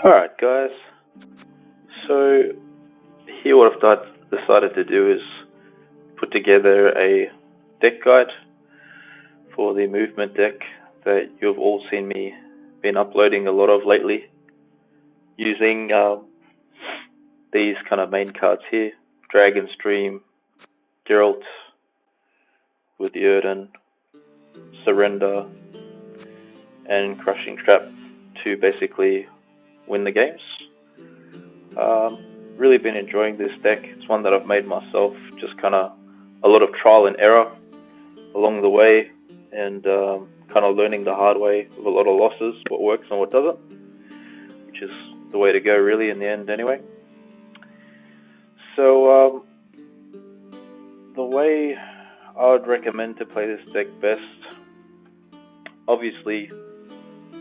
Alright guys, so here what I've decided to do is put together a deck guide for the movement deck that you've all seen me been uploading a lot of lately, using these kind of main cards here: Dragon's Dream, Geralt with the Erden, Surrender, and Crushing Trap to basically win the games. Really been enjoying this deck. It's one that I've made myself, just kind of a lot of trial and error along the way, and kind of learning the hard way with a lot of losses, what works and what doesn't, which is the way to go really in the end anyway. So the way I would recommend to play this deck best, obviously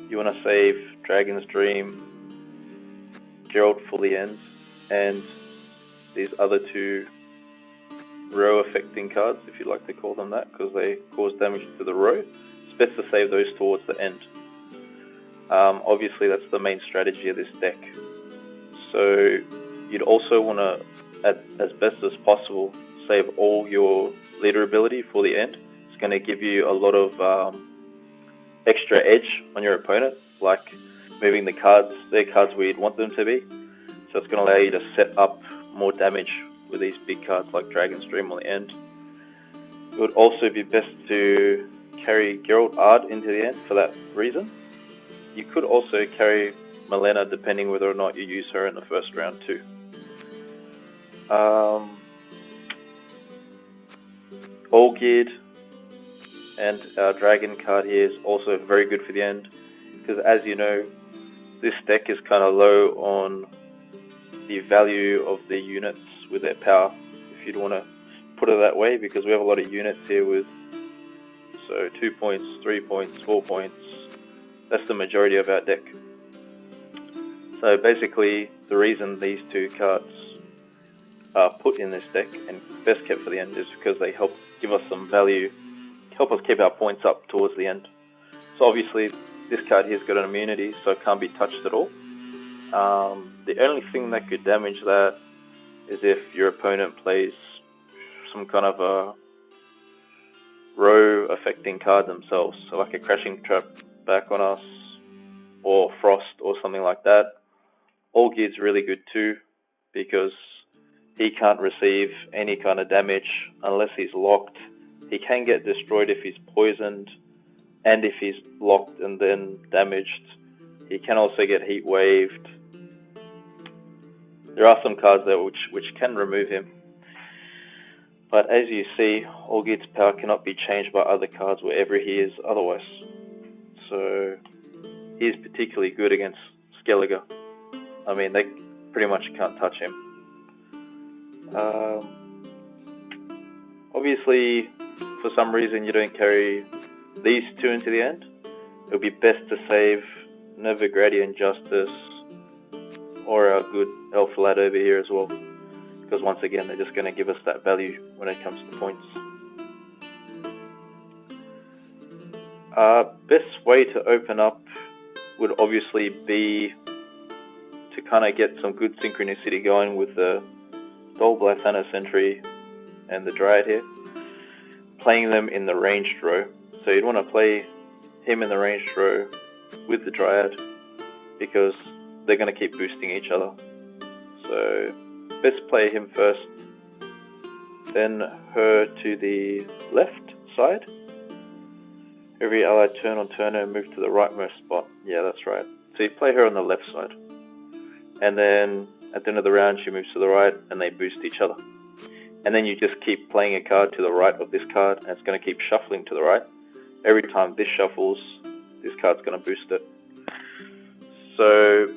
you want to save Dragon's Dream, Geralt for the ends, and these other two row affecting cards, if you like to call them that, because they cause damage to the row. It's best to save those towards the end. Obviously that's the main strategy of this deck. So you'd also want to, as best as possible, save all your leader ability for the end. It's going to give you a lot of extra edge on your opponent, like moving the cards, their cards where you'd want them to be. So it's going to allow you to set up more damage with these big cards like Dragon's Dream on the end. It would also be best to carry Geralt Ard into the end for that reason. You could also carry Malena depending whether or not you use her in the first round too. Olgierd and our dragon card here is also very good for the end, because as you know, this deck is kind of low on the value of the units with their power, if you'd want to put it that way, because we have a lot of units here with 2 points, 3 points, 4 points. That's the majority of our deck. So basically the reason these two cards are put in this deck and best kept for the end is because they help give us some value, help us keep our points up towards the end. So obviously this card here's got an immunity, so it can't be touched at all. The only thing that could damage that is if your opponent plays some kind of a row affecting card themselves, so like a Crushing Trap back on us, or Frost or something like that. Olgierd's really good too, because he can't receive any kind of damage unless he's locked. He can get destroyed if he's poisoned, and if he's locked and then damaged. He can also get heat waved. There are some cards there which can remove him. But as you see, Olgierd's power cannot be changed by other cards wherever he is otherwise. So he is particularly good against Skellige. I mean, they pretty much can't touch him. Obviously, for some reason you don't carry these two into the end. It would be best to save Novigradian Justice or our good Elf Lad over here as well, because once again they're just going to give us that value when it comes to points. Best way to open up would obviously be to kind of get some good synchronicity going with the Dol Blythana Sentry and the Dryad here, playing them in the ranged row. So you'd want to play him in the ranged row with the Dryad, because they're going to keep boosting each other. So best play him first, then her to the left side. Every allied turn on turner move to the rightmost spot. Yeah, that's right. So you play her on the left side, and then at the end of the round she moves to the right and they boost each other. And then you just keep playing a card to the right of this card, and it's going to keep shuffling to the right. Every time this shuffles, this card's going to boost it. So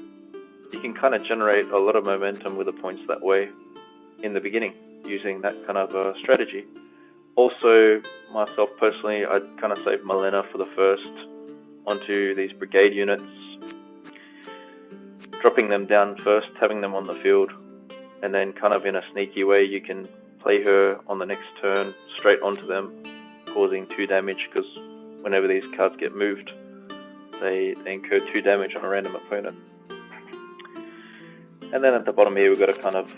you can kind of generate a lot of momentum with the points that way in the beginning, using that kind of strategy. Also, myself personally, I'd kind of save Malena for the first onto these brigade units, dropping them down first, having them on the field, and then kind of in a sneaky way you can play her on the next turn straight onto them, causing 2 damage, because whenever these cards get moved, they incur 2 damage on a random opponent. And then at the bottom here we've got a kind of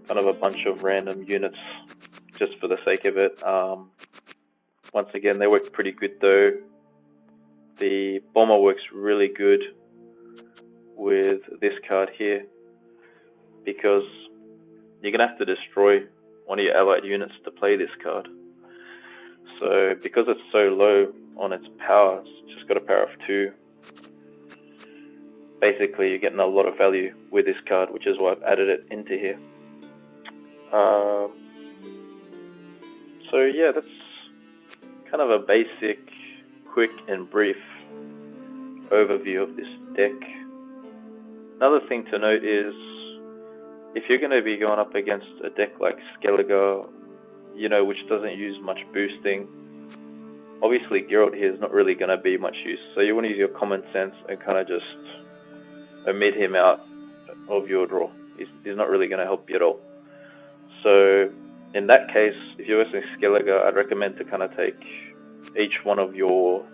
a bunch of random units just for the sake of it. Once again, they work pretty good though. The bomber works really good with this card here because you're going to have to destroy one of your allied units to play this card. So because it's so low on its power, it's just got a power of 2. Basically you're getting a lot of value with this card, which is why I've added it into here. So yeah, that's kind of a basic, quick and brief overview of this deck. Another thing to note is, if you're going to be going up against a deck like Scoia'tael, which doesn't use much boosting, obviously Guerilla here is not really going to be much use. So you want to use your common sense and kind of just omit him out of your draw. He's not really going to help you at all. So in that case, if you're versing Scoia'tael, I'd recommend to kind of take each one of your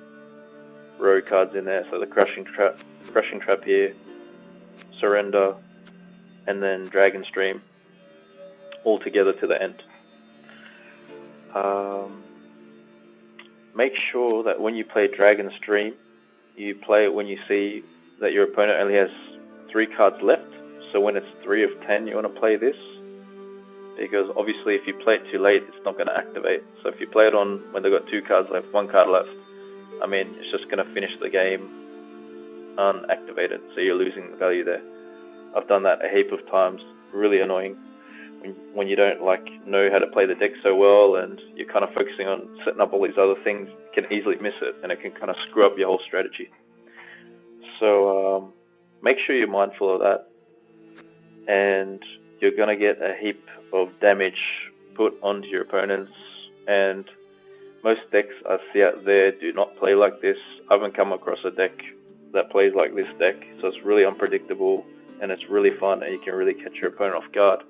row cards in there. So the Crushing Trap here, Surrender, and then Dragon Stream, all together to the end. Make sure that when you play Dragon Stream, you play it when you see that your opponent only has 3 cards left. So when it's 3 of 10, you want to play this, because obviously if you play it too late, it's not going to activate. So if you play it on when they've got 2 cards left, 1 card left, I mean, it's just going to finish the game unactivated, so you're losing the value there. I've done that a heap of times. Really annoying when you don't know how to play the deck so well, and you're kind of focusing on setting up all these other things. You can easily miss it, and it can kind of screw up your whole strategy. So make sure you're mindful of that, and you're going to get a heap of damage put onto your opponents. And most decks I see out there do not play like this. I haven't come across a deck that plays like this deck, so it's really unpredictable and it's really fun, and you can really catch your opponent off guard.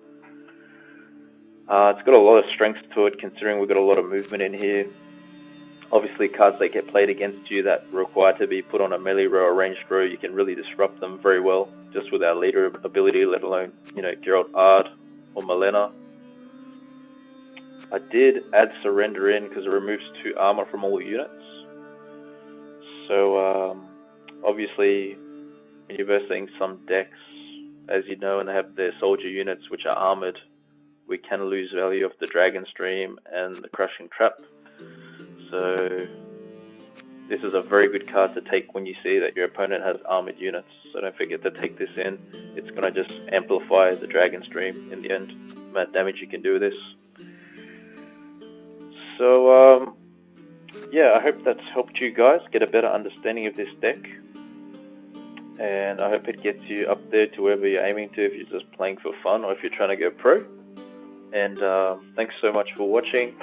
It's got a lot of strength to it, considering we've got a lot of movement in here. Obviously cards that get played against you that require to be put on a melee row or ranged row, you can really disrupt them very well just with our leader ability, let alone Geralt or Malena. I did add Surrender in because it removes 2 armor from all units. So obviously when you're versing some decks, as you know, and they have their soldier units which are armored, we can lose value of the Dragon Stream and the Crushing Trap. So this is a very good card to take when you see that your opponent has armored units. So don't forget to take this in. It's going to just amplify the Dragon Stream in the end, the amount of damage you can do with this. So yeah, I hope that's helped you guys get a better understanding of this deck. And I hope it gets you up there to wherever you're aiming to, if you're just playing for fun or if you're trying to go pro. And thanks so much for watching.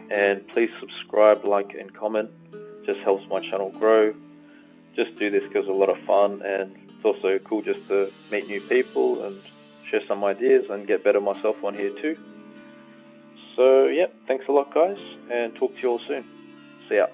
And please subscribe, like and comment. It just helps my channel grow. Just do this because it's a lot of fun, and it's also cool just to meet new people and share some ideas and get better myself on here too. So yeah, thanks a lot guys, and talk to you all soon. See ya.